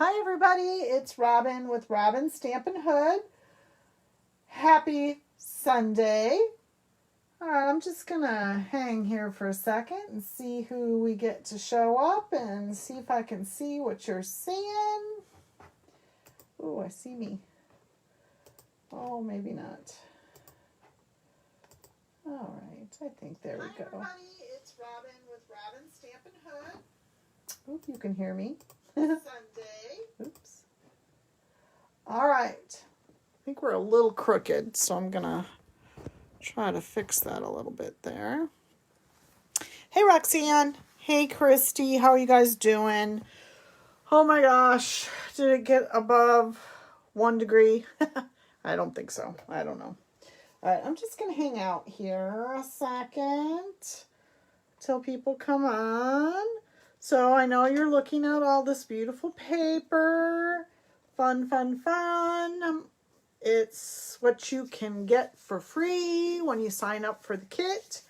Hi everybody, it's Robin with Robin Stampin' Hood. Happy Sunday. Alright, I'm just gonna hang here for a second and see who we get to show up and see if I can see what you're seeing. Oh, I see me. Oh, maybe not. Alright, I think there we go. Hi everybody, it's Robin with Robin Stampin' Hood. Oop, you can hear me. Sunday. Oops. All right. I think we're a little crooked, so I'm going to try to fix that a little bit there. Hey, Roxanne. Hey, Christy. How are you guys doing? Oh, my gosh. Did it get above 1 degree? I don't think so. I don't know. All right. I'm just going to hang out here a second till people come on. So I know you're looking at all this beautiful paper. Fun, fun, fun. It's what you can get for free when you sign up for the kit.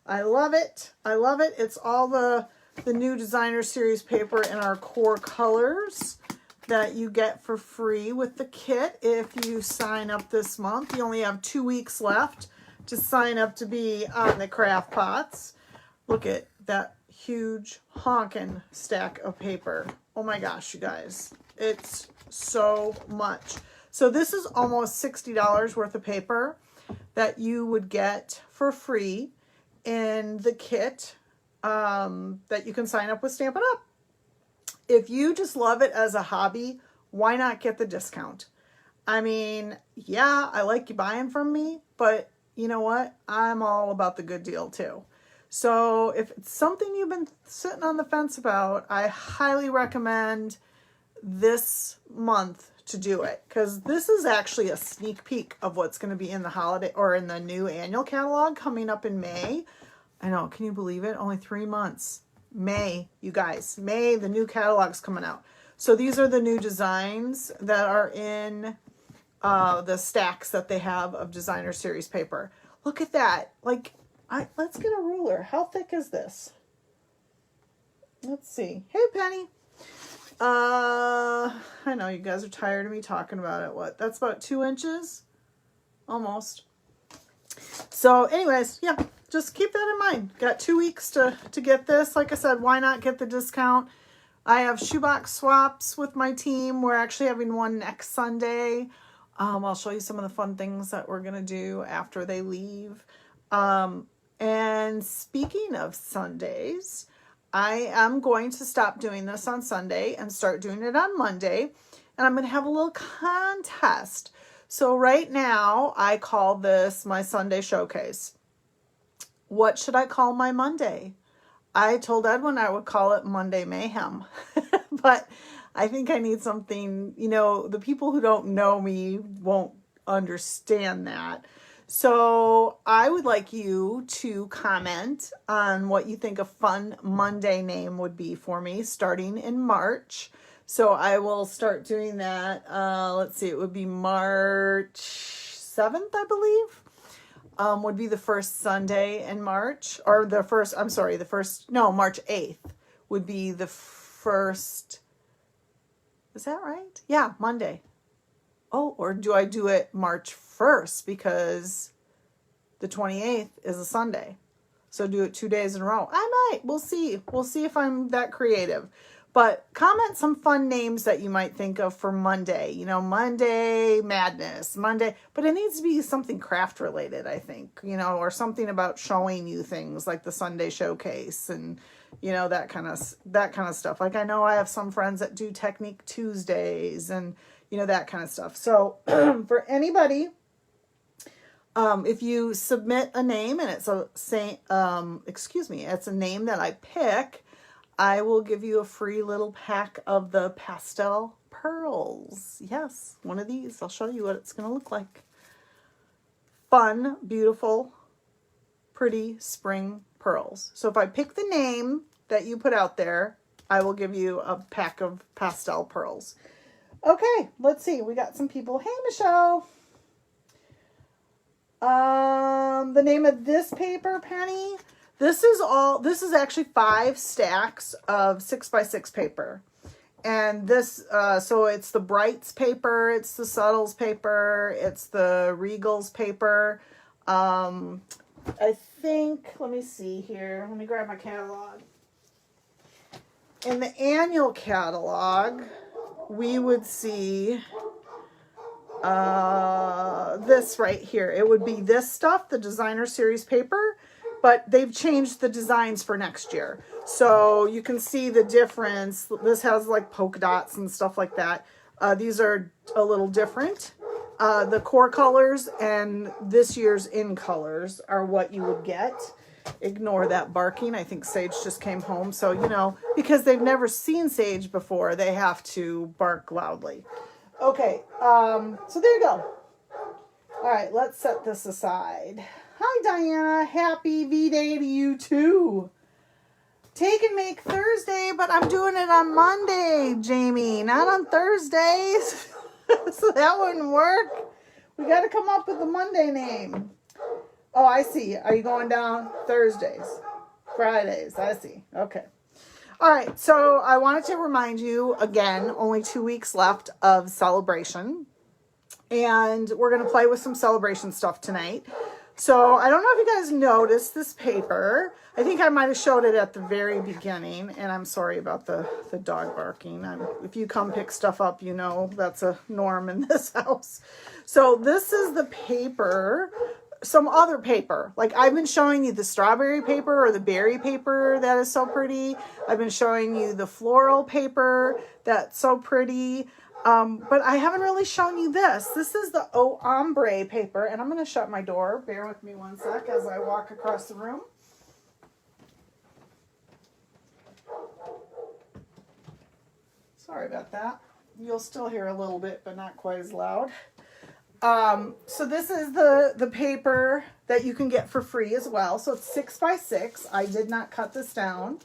I love it. I love it. It's all the new designer series paper in our core colors that you get for free with the kit if you sign up this month. You only have 2 weeks left to sign up to be on the craft pots. Look at that huge honkin' stack of paper. Oh my gosh, you guys. It's so much. So this is almost $60 worth of paper that you would get for free in the kit that you can sign up with Stampin' Up. If you just love it as a hobby, why not get the discount? I mean, yeah, I like you buying from me, but you know what? I'm all about the good deal too. So if it's something you've been sitting on the fence about, I highly recommend this month to do it, because this is actually a sneak peek of what's going to be in the holiday or in the new annual catalog coming up in May. I know, can you believe it? Only 3 months. May, you guys. May, the new catalog's coming out. So these are the new designs that are in the stacks that they have of designer series paper. Look at that. Like, let's get a ruler. How thick is this? Let's see. Hey, Penny. I know you guys are tired of me talking about it. What? That's about 2 inches? Almost. So anyways, yeah, just keep that in mind. Got 2 weeks to get this. Like I said, why not get the discount? I have shoebox swaps with my team. We're actually having one next Sunday. I'll show you some of the fun things that we're going to do after they leave. And speaking of Sundays, I am going to stop doing this on Sunday and start doing it on Monday. And I'm going to have a little contest. So right now, I call this my Sunday showcase. What should I call my Monday? I told Edwin I would call it Monday Mayhem. But I think I need something, you know, the people who don't know me won't understand that. So I would like you to comment on what you think a fun Monday name would be for me starting in March. So I will start doing that. Let's see, it would be March 7th, I believe, would be the first Sunday in March. Or the first, I'm sorry, March 8th would be the first. Is that right? Yeah, Monday. Oh, or do I do it March 1st because the 28th is a Sunday? So do it 2 days in a row. I might. We'll see. We'll see if I'm that creative. But comment some fun names that you might think of for Monday. You know, Monday Madness, Monday. But it needs to be something craft related, I think. You know, or something about showing you things like the Sunday Showcase and, you know, that kind of stuff. Like I know I have some friends that do Technique Tuesdays and, you know, that kind of stuff. So for anybody, if you submit a name and it's it's a name that I pick, I will give you a free little pack of the pastel pearls. Yes, one of these. I'll show you what it's going to look like. Fun, beautiful, pretty spring pearls. So if I pick the name that you put out there, I will give you a pack of pastel pearls. Okay, let's see. We got some people. Hey, Michelle. The name of this paper, Penny, this is actually 5 stacks of 6x6 paper. And this, so it's the Brights paper, it's the Subtles paper, it's the Regals paper. I think, let me see here. Let me grab my catalog. In the annual catalog, we would see this right here. It would be this stuff, the designer series paper, but they've changed the designs for next year. So you can see the difference. This has like polka dots and stuff like that. These are a little different. The core colors and this year's in colors are what you would get. Ignore that barking. I think Sage just came home. So, you know, because they've never seen Sage before, they have to bark loudly. Okay, so there you go. All right, let's set this aside. Hi, Diana. Happy V-Day to you, too. Take and make Thursday, but I'm doing it on Monday, Jamie, not on Thursdays. So that wouldn't work. We got to come up with a Monday name. Oh, I see. Are you going down Thursdays? Fridays. I see. Okay. All right. So I wanted to remind you again, only 2 weeks left of celebration. And we're going to play with some celebration stuff tonight. So I don't know if you guys noticed this paper. I think I might have showed it at the very beginning. And I'm sorry about the dog barking. If you come pick stuff up, you know that's a norm in this house. So this is the paper. Some other paper, like I've been showing you the strawberry paper or the berry paper that is so pretty. I've been showing you the floral paper that's so pretty. But I haven't really shown you this. This is the Ombre paper, and I'm going to shut my door. Bear with me one sec as I walk across the room. Sorry about that. You'll still hear a little bit, but not quite as loud. So this is the paper that you can get for free as well. So it's 6 by 6. I did not cut this down.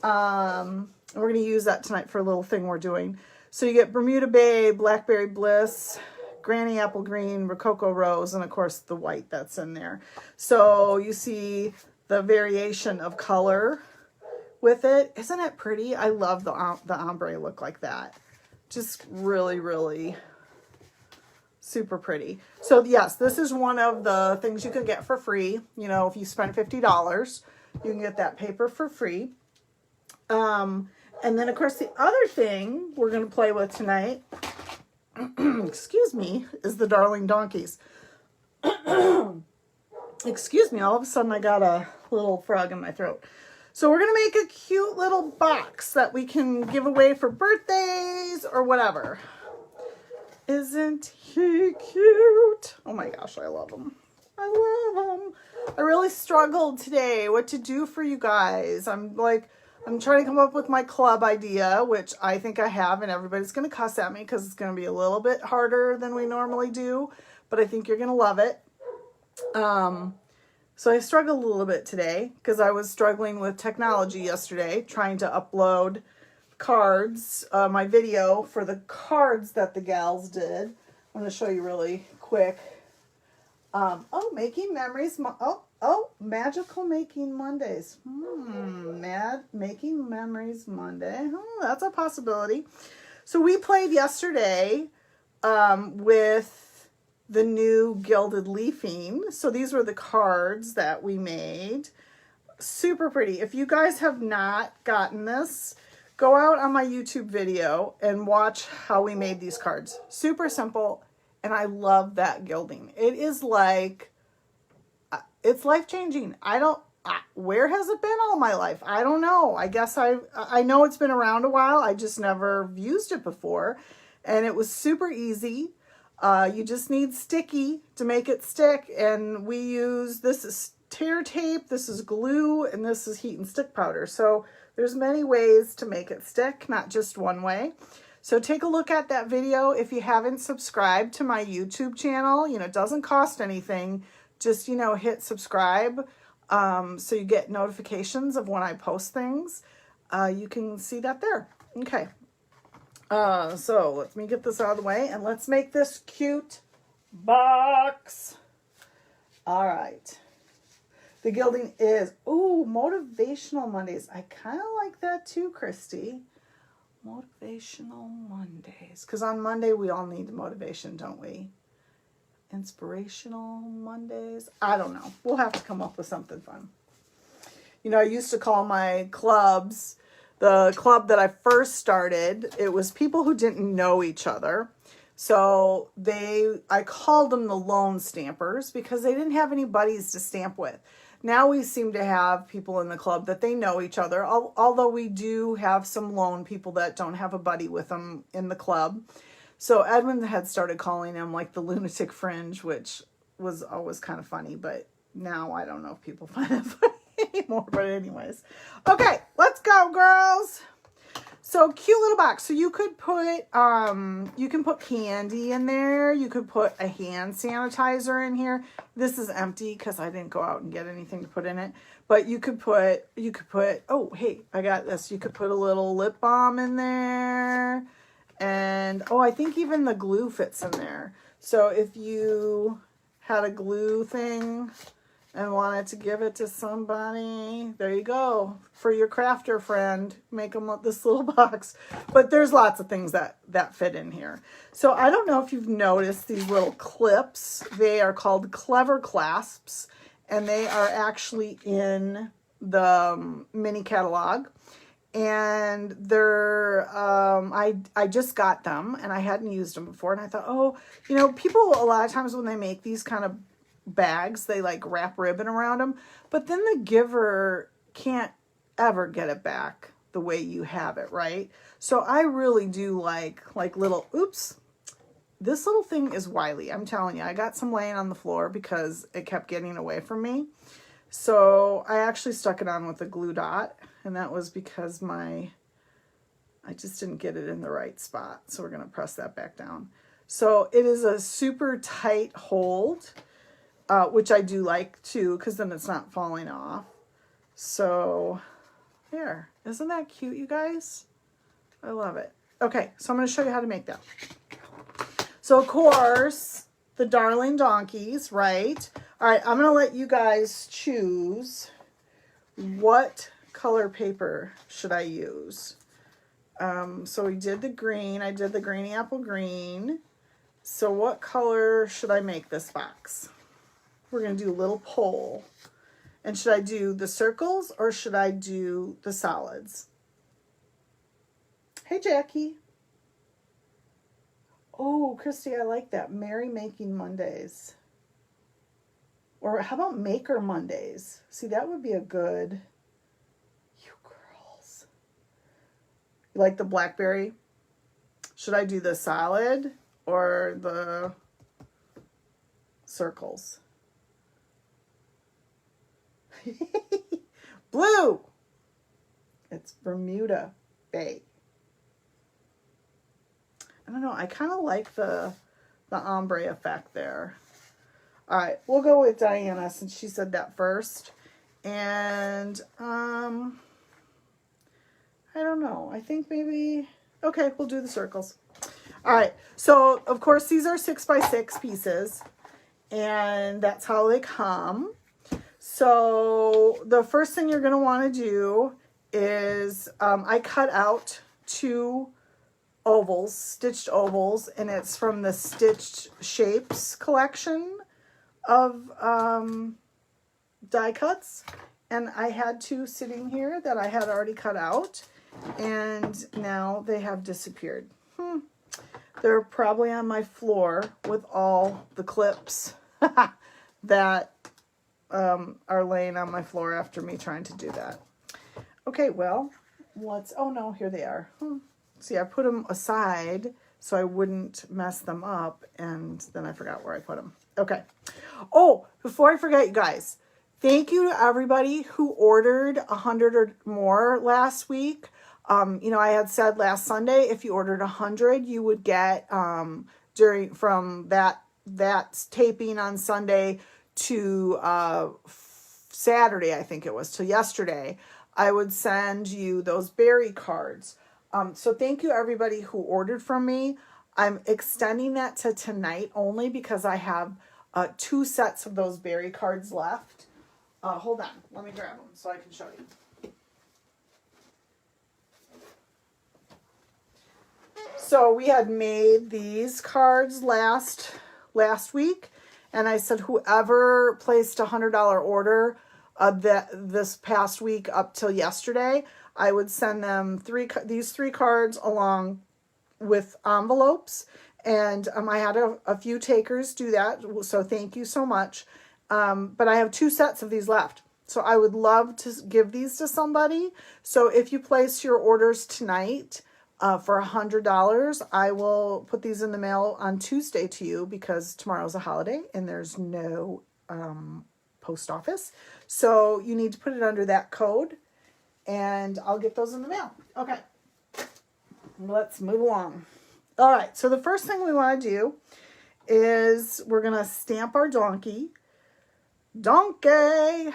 We're going to use that tonight for a little thing we're doing. So you get Bermuda Bay, Blackberry Bliss, Granny Apple Green, Rococo Rose, and of course the white that's in there. So you see the variation of color with it. Isn't it pretty? I love the ombre look like that. Just really, really super pretty. So yes, this is one of the things you can get for free. You know, if you spend $50, you can get that paper for free. And then of course the other thing we're going to play with tonight, excuse me, is the Darling Donkeys. Excuse me, all of a sudden I got a little frog in my throat. So we're going to make a cute little box that we can give away for birthdays or whatever. Isn't he cute? Oh my gosh, I love him. I love him. I really struggled today what to do for you guys. I'm trying to come up with my club idea, which I think I have, and everybody's going to cuss at me because it's going to be a little bit harder than we normally do, but I think you're going to love it. So I struggled a little bit today because I was struggling with technology yesterday, trying to upload cards, my video for the cards that the gals did. I'm going to show you really quick. Oh, making memories. Oh, magical making Mondays. Making memories Monday. Oh, that's a possibility. So we played yesterday with the new gilded leafing. So these were the cards that we made. Super pretty. If you guys have not gotten this, go out on my YouTube video and watch how we made these cards. Super simple. And I love that gilding. It is like, it's life-changing. Where has it been all my life? I don't know. I guess I know it's been around a while. I just never used it before. And it was super easy. You just need sticky to make it stick. And we use, this is tear tape, this is glue, and this is heat and stick powder. So there's many ways to make it stick, not just one way. So take a look at that video. If you haven't subscribed to my YouTube channel, you know, it doesn't cost anything. Just, you know, hit subscribe so you get notifications of when I post things. You can see that there. Okay. So let me get this out of the way and let's make this cute box. All right. The gilding is, ooh, Motivational Mondays. I kind of like that too, Christy. Motivational Mondays. Because on Monday, we all need motivation, don't we? Inspirational Mondays. I don't know. We'll have to come up with something fun. You know, I used to call my clubs, the club that I first started, it was people who didn't know each other. So I called them the lone stampers because they didn't have any buddies to stamp with. Now we seem to have people in the club that they know each other, although we do have some lone people that don't have a buddy with them in the club. So Edmund had started calling him like the lunatic fringe, which was always kind of funny, but now I don't know if people find that funny anymore. But anyways, okay, let's go, girls. So cute little box. So you could put, you can put candy in there. You could put a hand sanitizer in here. This is empty because I didn't go out and get anything to put in it. But you could put, oh, hey, I got this. You could put a little lip balm in there. And, oh, I think even the glue fits in there. So if you had a glue thing and wanted to give it to somebody, there you go. For your crafter friend, make them this little box. But there's lots of things that fit in here. So I don't know if you've noticed these little clips. They are called Clever Clasps. And they are actually in the mini catalog. And they're, I just got them and I hadn't used them before. And I thought, oh, you know, people a lot of times when they make these kind of bags, they like wrap ribbon around them. But then the giver can't ever get it back the way you have it, right? So I really do like little, oops, this little thing is wily. I'm telling you, I got some laying on the floor because it kept getting away from me. So I actually stuck it on with a glue dot. And that was because I just didn't get it in the right spot. So we're going to press that back down. So it is a super tight hold, which I do like too, because then it's not falling off. So there. Isn't that cute, you guys? I love it. Okay, so I'm going to show you how to make that. So of course, the darling donkeys, right? All right, I'm going to let you guys choose what color paper should I use. So we did the green. I did the greeny apple green. So what color should I make this box? We're going to do a little poll. And should I do the circles or should I do the solids? Hey, Jackie. Oh, Christy, I like that. Merry Making Mondays. Or how about Maker Mondays? See, that would be a good... You girls. You like the blackberry? Should I do the solid or the circles? Blue. It's Bermuda Bay. I don't know. I kind of like the ombre effect there. All right, we'll go with Diana since she said that first. And I don't know. I think maybe, okay, we'll do the circles. All right, so of course these are 6x6 pieces and that's how they come. So the first thing you're going to want to do is I cut out 2 ovals, stitched ovals, and it's from the Stitched Shapes collection of die cuts. And I had 2 sitting here that I had already cut out, and now they have disappeared. They're probably on my floor with all the clips that are laying on my floor after me trying to do that. Okay, well, let's, oh no, here they are. See, I put them aside so I wouldn't mess them up, and then I forgot where I put them. Okay. Oh, before I forget, you guys, thank you to everybody who ordered 100 or more last week. You know, I had said last Sunday, if you ordered 100, you would get, from that taping on Sunday to Saturday, I think it was, to yesterday, I would send you those berry cards. So thank you everybody who ordered from me. I'm extending that to tonight only because I have 2 sets of those berry cards left. Hold on, let me grab them so I can show you. so we had made these cards last week, and I said whoever placed a $100 order this past week up till yesterday, I would send them these three cards along with envelopes. And I had a few takers do that, so thank you so much. But I have 2 sets of these left. So I would love to give these to somebody. So if you place your orders tonight for $100, I will put these in the mail on Tuesday to you because tomorrow's a holiday and there's no post office. So you need to put it under that code and I'll get those in the mail. Okay, let's move along. All right, so the first thing we want to do is we're going to stamp our donkey. Donkey!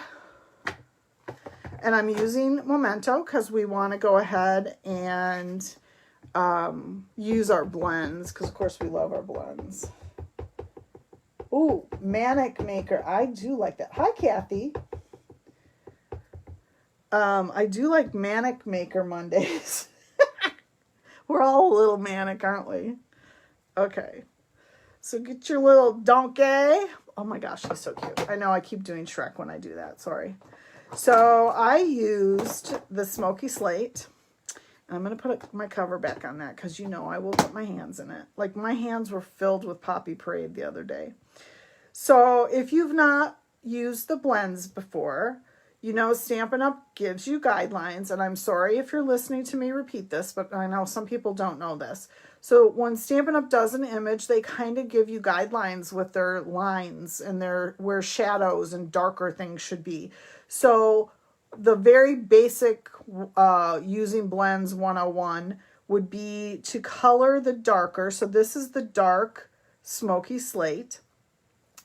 And I'm using Memento because we want to go ahead and use our blends because, of course, we love our blends. Ooh, Manic Maker. I do like that. Hi, Kathy. I do like Manic Maker Mondays. We're all a little manic, aren't we? Okay. So get your little donkey. Oh my gosh, he's so cute. I know I keep doing Shrek when I do that. Sorry. So I used the Smoky Slate. I'm going to put my cover back on that because you know I will put my hands in it. Like my hands were filled with Poppy Parade the other day. So if you've not used the blends before, you know Stampin' Up! Gives you guidelines, and I'm sorry if you're listening to me repeat this, but I know some people don't know this. So when Stampin' Up! Does an image, they kind of give you guidelines with their lines and where shadows and darker things should be. So the very basic using blends 101 would be to color the darker. So this is the dark Smoky Slate.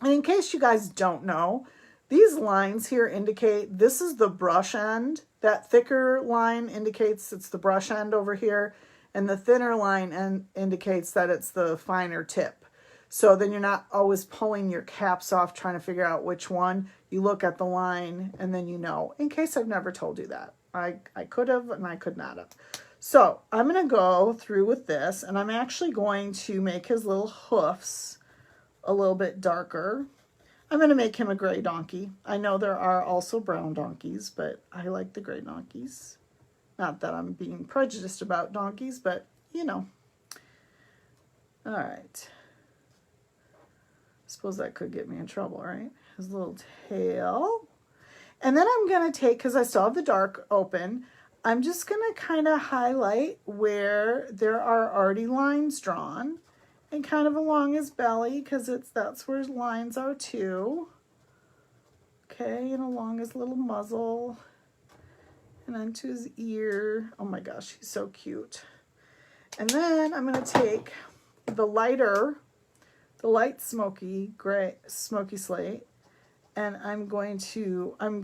And in case you guys don't know, these lines here indicate this is the brush end. That thicker line indicates it's the brush end over here. And the thinner line indicates that it's the finer tip. So then you're not always pulling your caps off trying to figure out which one. You look at the line and then you know. In case I've never told you that. I could have and I could not have. So I'm going to go through with this. And I'm actually going to make his little hoofs a little bit darker. I'm going to make him a gray donkey. I know there are also brown donkeys, but I like the gray donkeys. Not that I'm being prejudiced about donkeys, but you know. All right. Suppose that could get me in trouble, right? His little tail. And then I'm going to take, because I still have the dark open, I'm just going to kind of highlight where there are already lines drawn. And kind of along his belly, because that's where his lines are too. Okay, and along his little muzzle. And onto his ear. Oh my gosh, he's so cute. And then I'm going to take the light smoky slate. And I'm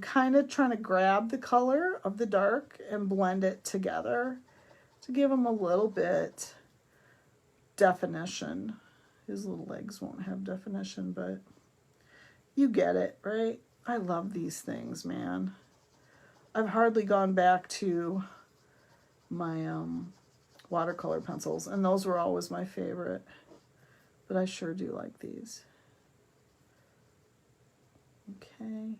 kind of trying to grab the color of the dark and blend it together to give him a little bit definition. His little legs won't have definition, but you get it, right? I love these things, man. I've hardly gone back to my watercolor pencils, and those were always my favorite, but I sure do like these. Okay.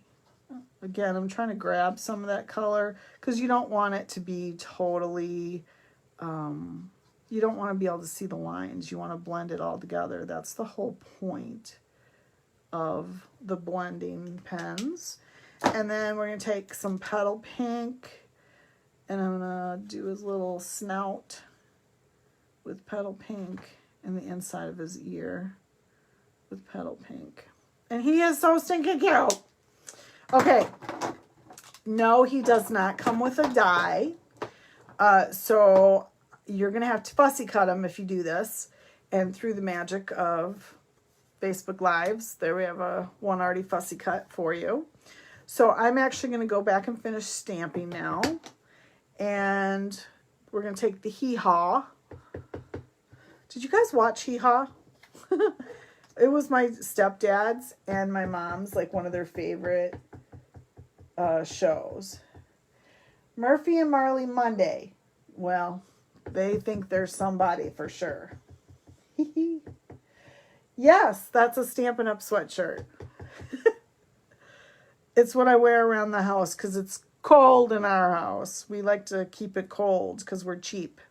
Again, I'm trying to grab some of that color because you don't want it to be totally you don't want to be able to see the lines. You want to blend it all together. That's the whole point of the blending pens. And then we're going to take some Petal Pink, and I'm going to do his little snout with Petal Pink and the inside of his ear with Petal Pink. And he is so stinking cute. Okay. No, he does not come with a die. So you're going to have to fussy cut them if you do this. And through the magic of Facebook Lives, there we have one already fussy cut for you. So I'm actually going to go back and finish stamping now. And we're going to take the Hee Haw. Did you guys watch Hee Haw? It was my stepdad's and my mom's, like, one of their favorite shows. Murphy and Marley Monday. Well, They think they're somebody for sure. Yes, that's a Stampin' Up! Sweatshirt. It's what I wear around the house because it's cold in our house. We like to keep it cold because we're cheap.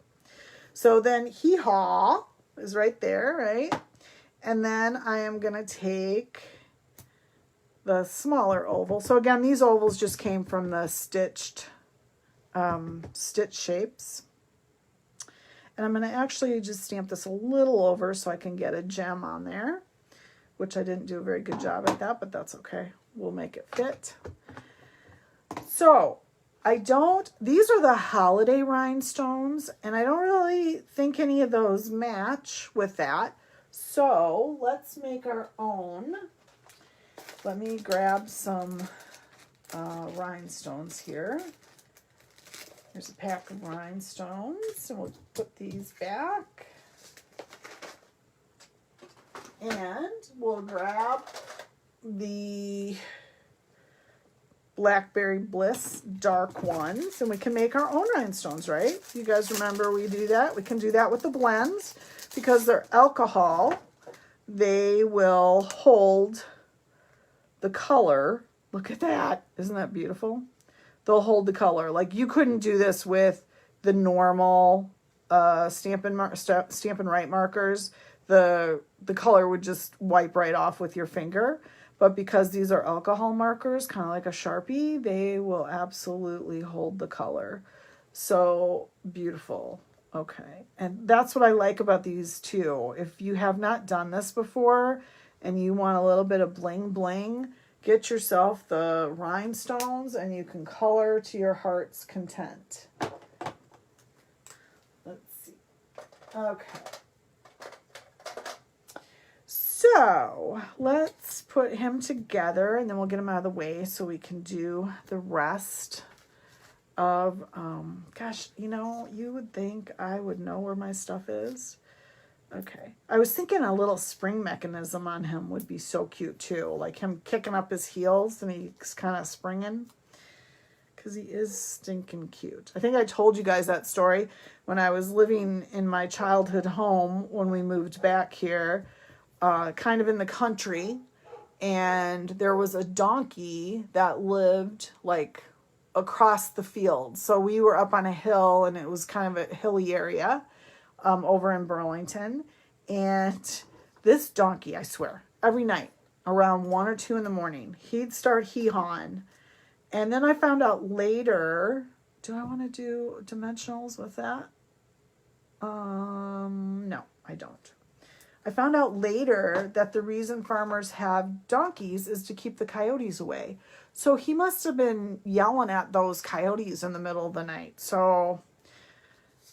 So then Hee Haw is right there, right? And then I am going to take the smaller oval. So again, these ovals just came from the stitch shapes. And I'm going to actually just stamp this a little over so I can get a gem on there, which I didn't do a very good job at that, but that's okay. We'll make it fit. So these are the holiday rhinestones, and I don't really think any of those match with that. So let's make our own. Let me grab some rhinestones here. Here's a pack of rhinestones, and we'll put these back. And we'll grab the Blackberry Bliss dark ones, and we can make our own rhinestones, right? You guys remember we do that? We can do that with the blends because they're alcohol. They will hold the color. Look at that. Isn't that beautiful? They'll hold the color. Like you couldn't do this with the normal Stampin' Write markers. The color would just wipe right off with your finger. But because these are alcohol markers, kind of like a Sharpie, they will absolutely hold the color. So beautiful. Okay. And that's what I like about these too. If you have not done this before and you want a little bit of bling bling, get yourself the rhinestones and you can color to your heart's content. Let's see. Okay. So let's put him together and then we'll get him out of the way so we can do the rest of, gosh, you know, you would think I would know where my stuff is. Okay. I was thinking a little spring mechanism on him would be so cute too. Like him kicking up his heels and he's kind of springing because he is stinking cute. I think I told you guys that story when I was living in my childhood home when we moved back here. Kind of in the country, and there was a donkey that lived like across the field. So we were up on a hill and it was kind of a hilly area over in Burlington. And this donkey, I swear, every night around 1 or 2 in the morning, he'd start hee-hawing. And then I found out later, do I want to do dimensionals with that? No, I don't. I found out later that the reason farmers have donkeys is to keep the coyotes away. So he must have been yelling at those coyotes in the middle of the night. So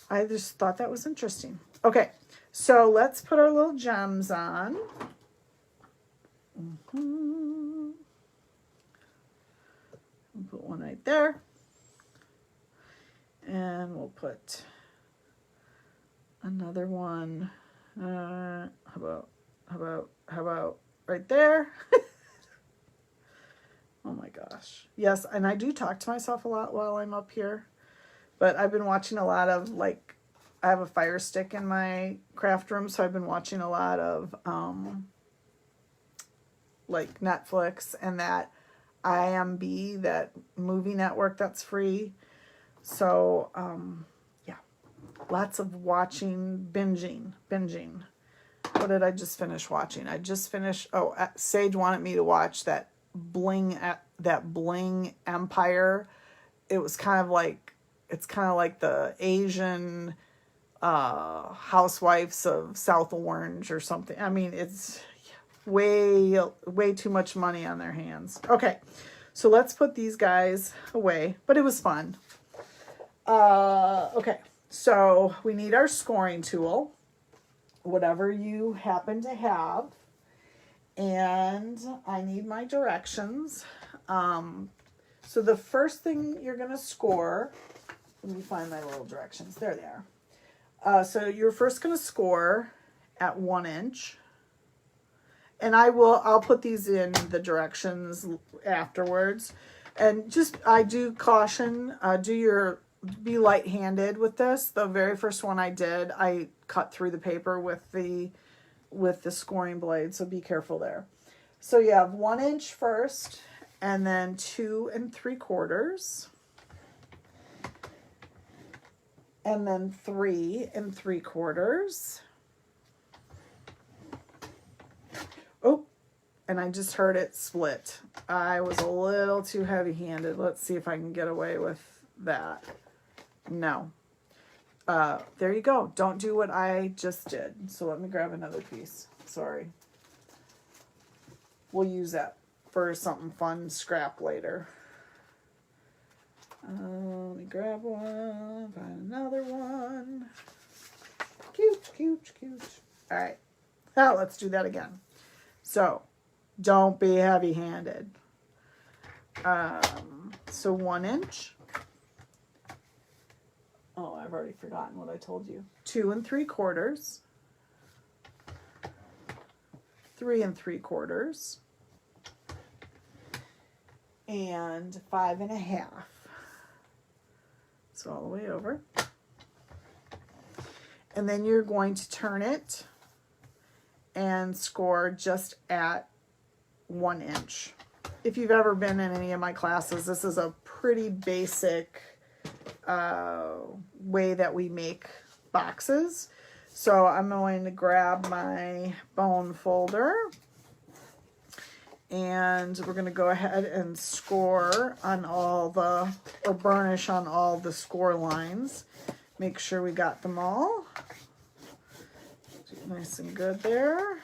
I just thought that was interesting. Okay, so let's put our little gems on. Put one right there. And we'll put another one. How about right there? Oh my gosh. Yes, and I do talk to myself a lot while I'm up here. But I've been watching a lot of, like, I have a Fire Stick in my craft room, so I've been watching a lot of, like, Netflix and that IMB, that movie network that's free. So, yeah. Lots of watching, binging. What did I just finish watching? I just finished, Sage wanted me to watch that Bling Empire. It was kind of like, it's kind of like the Asian housewives of South Orange or something. I mean, it's way too much money on their hands. Okay, so let's put these guys away, but it was fun. Okay, so we need our scoring tool, whatever you happen to have, and I need my directions. So the first thing you're going to score, let me find my little directions. There they are. So you're first going to score at 1 inch. And I'll put these in the directions afterwards. And just, I do caution, do be light-handed with this. The very first one I did, I cut through the paper with the scoring blade, so be careful there. So you have 1 inch first, and then 2 3/4, and then 3 3/4. Oh, and I just heard it split. I was a little too heavy-handed. Let's see if I can get away with that. No. There you go. Don't do what I just did. So let me grab another piece. Sorry. We'll use that for something fun scrap later. Let me grab one, find another one. Cute, cute, cute. All right. Now let's do that again. So don't be heavy-handed. So 1 inch. Oh, I've already forgotten what I told you. 2 3/4. 3 3/4. And 5 1/2. So all the way over. And then you're going to turn it and score just at 1 inch. If you've ever been in any of my classes, this is a pretty basic way that we make boxes. So I'm going to grab my bone folder, and we're going to go ahead and score on all the, or burnish on all the score lines. Make sure we got them all. Nice and good there.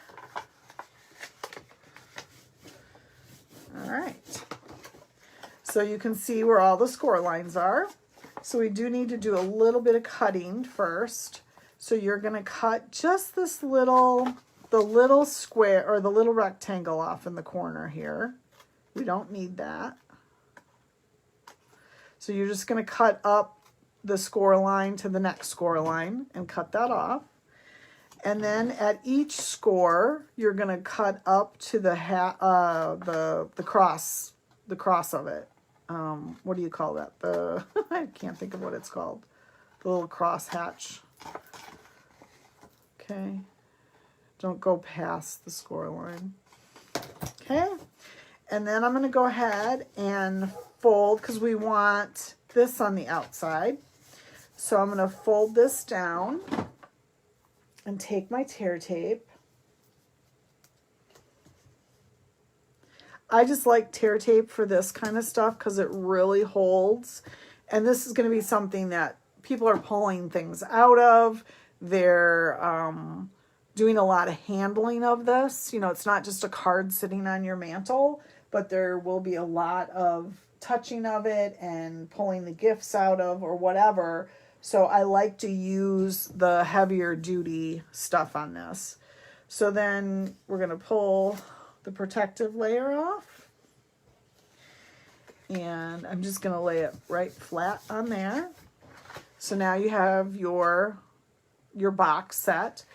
All right. So you can see where all the score lines are. So we do need to do a little bit of cutting first. So you're going to cut just this the little square or the little rectangle off in the corner here. We don't need that. So you're just going to cut up the score line to the next score line and cut that off. And then at each score, you're going to cut up to the cross of it. What do you call that? I can't think of what it's called. The little cross hatch. Okay. Don't go past the score line. Okay. And then I'm going to go ahead and fold, because we want this on the outside. So I'm going to fold this down and take my tear tape. I just like tear tape for this kind of stuff because it really holds. And this is going to be something that people are pulling things out of. They're doing a lot of handling of this. You know, it's not just a card sitting on your mantle, but there will be a lot of touching of it and pulling the gifts out of or whatever. So I like to use the heavier duty stuff on this. So then we're going to pull the protective layer off. And I'm just going to lay it right flat on there. So now you have your box set,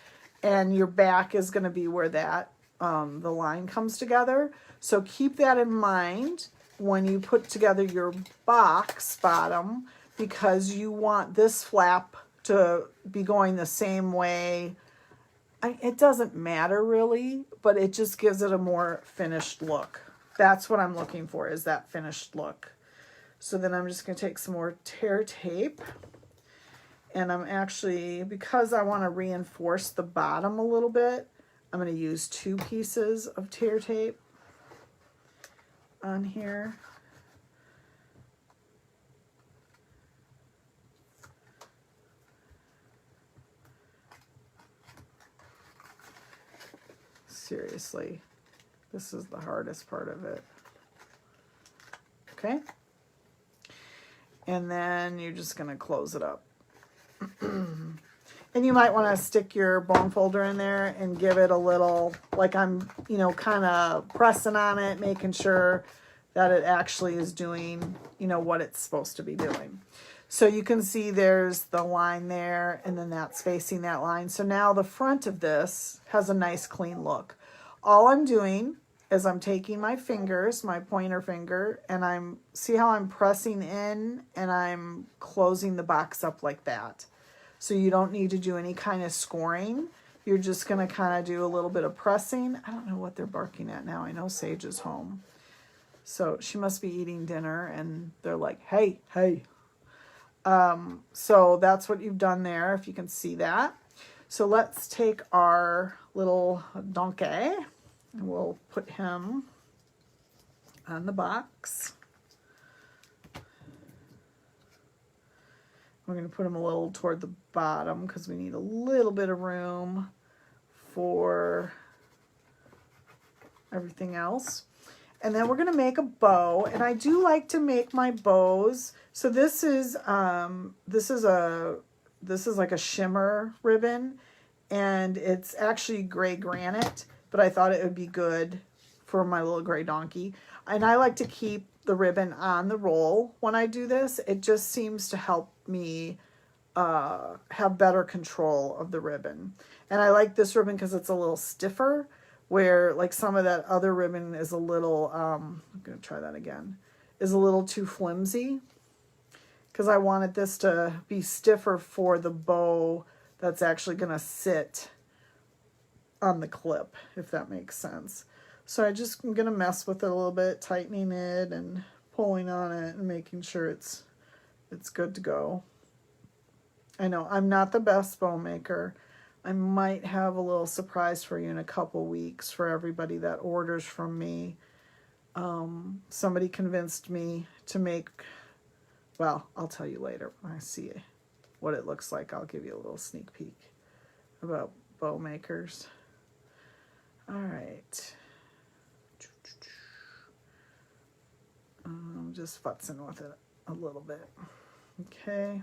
and your back is going to be where that the line comes together. So keep that in mind when you put together your box bottom, because you want this flap to be going the same way. It doesn't matter really, but it just gives it a more finished look. That's what I'm looking for, is that finished look. So then I'm just going to take some more tear tape. And I'm actually, because I want to reinforce the bottom a little bit, I'm going to use 2 pieces of tear tape on here. Seriously, this is the hardest part of it. Okay. And then you're just going to close it up. And you might want to stick your bone folder in there and give it a little, like I'm, you know, kind of pressing on it, making sure that it actually is doing, you know, what it's supposed to be doing. So you can see there's the line there, and then that's facing that line. So now the front of this has a nice clean look. All I'm doing is I'm taking my fingers, my pointer finger, and see how I'm pressing in and I'm closing the box up like that. So you don't need to do any kind of scoring. You're just going to kind of do a little bit of pressing. I don't know what they're barking at now. I know Sage is home. So she must be eating dinner and they're like, hey, hey. So that's what you've done there, if you can see that. So let's take our little donkey and we'll put him on the box. We're going to put him a little toward the bottom because we need a little bit of room for everything else. And then we're going to make a bow, and I do like to make my bows. So this is like a shimmer ribbon, and it's actually gray granite, but I thought it would be good for my little gray donkey. And I like to keep the ribbon on the roll when I do this. It just seems to help me have better control of the ribbon. And I like this ribbon because it's a little stiffer, where like some of that other ribbon is a little, I'm going to try that again, is a little too flimsy, because I wanted this to be stiffer for the bow that's actually going to sit on the clip, if that makes sense. So I'm going to mess with it a little bit, tightening it and pulling on it and making sure it's good to go. I know I'm not the best bow maker. I might have a little surprise for you in a couple weeks for everybody that orders from me. Somebody convinced me to make, well, I'll tell you later when I see what it looks like. I'll give you a little sneak peek about bow makers. All right. I'm just futzing with it a little bit. Okay.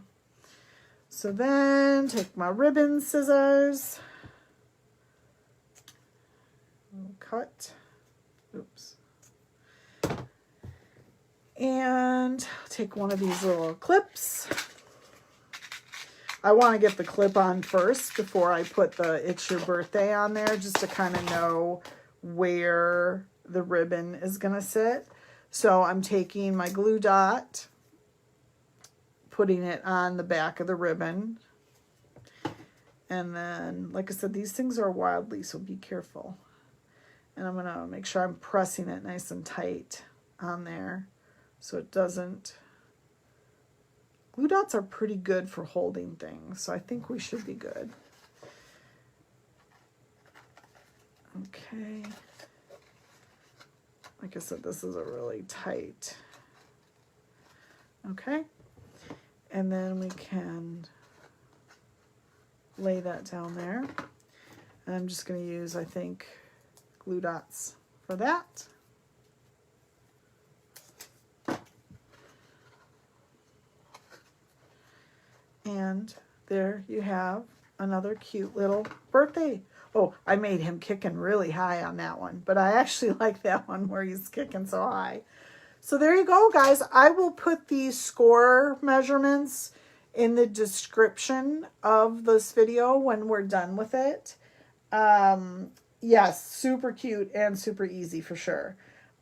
So then take my ribbon scissors, cut, oops, and take one of these little clips. I want to get the clip on first before I put the It's Your Birthday on there, just to kind of know where the ribbon is going to sit. So I'm taking my glue dot, putting it on the back of the ribbon. And then, like I said, these things are wildly, so be careful. And I'm going to make sure I'm pressing it nice and tight on there so it doesn't. Glue dots are pretty good for holding things, so I think we should be good. Okay. Like I said, this is a really tight. Okay. And then we can lay that down there. And I'm just going to use, I think, glue dots for that. And there you have another cute little birthday. Oh, I made him kicking really high on that one, but I actually like that one where he's kicking so high. So there you go, guys. I will put the score measurements in the description of this video when we're done with it. Yes, super cute and super easy for sure.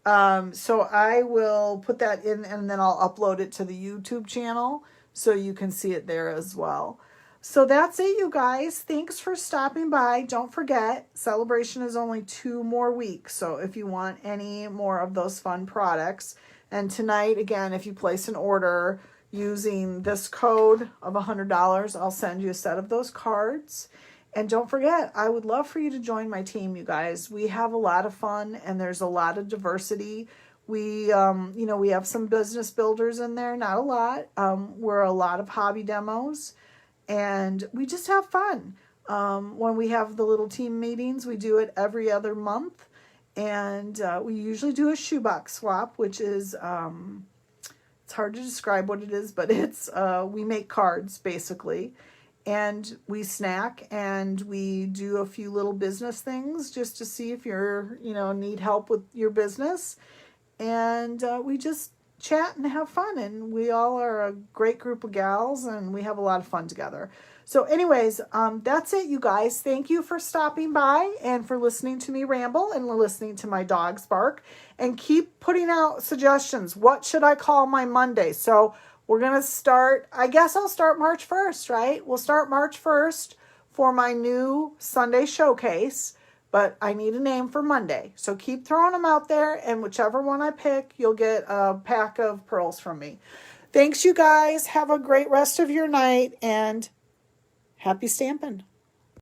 So I will put that in and then I'll upload it to the YouTube channel so you can see it there as well. So that's it, you guys. Thanks for stopping by. Don't forget, celebration is only 2 more weeks. So if you want any more of those fun products, and tonight, again, if you place an order using this code of $100, I'll send you a set of those cards. And don't forget, I would love for you to join my team, you guys. We have a lot of fun and there's a lot of diversity. We, you know, we have some business builders in there, not a lot. We're a lot of hobby demos and we just have fun. When we have the little team meetings, we do it every other month. And we usually do a shoebox swap, which is, it's hard to describe what it is, but it's, we make cards basically, and we snack and we do a few little business things just to see if you're, you know, need help with your business. And we just chat and have fun, and we all are a great group of gals and we have a lot of fun together. So So anyways, that's it, you guys. Thank you for stopping by and for listening to me ramble and listening to my dogs bark. And keep putting out suggestions. What should I call my Monday? So we're going to start, I guess I'll start March 1st, right? We'll start March 1st for my new Sunday showcase. But I need a name for Monday. So keep throwing them out there. And whichever one I pick, you'll get a pack of pearls from me. Thanks, you guys. Have a great rest of your night. And happy stamping.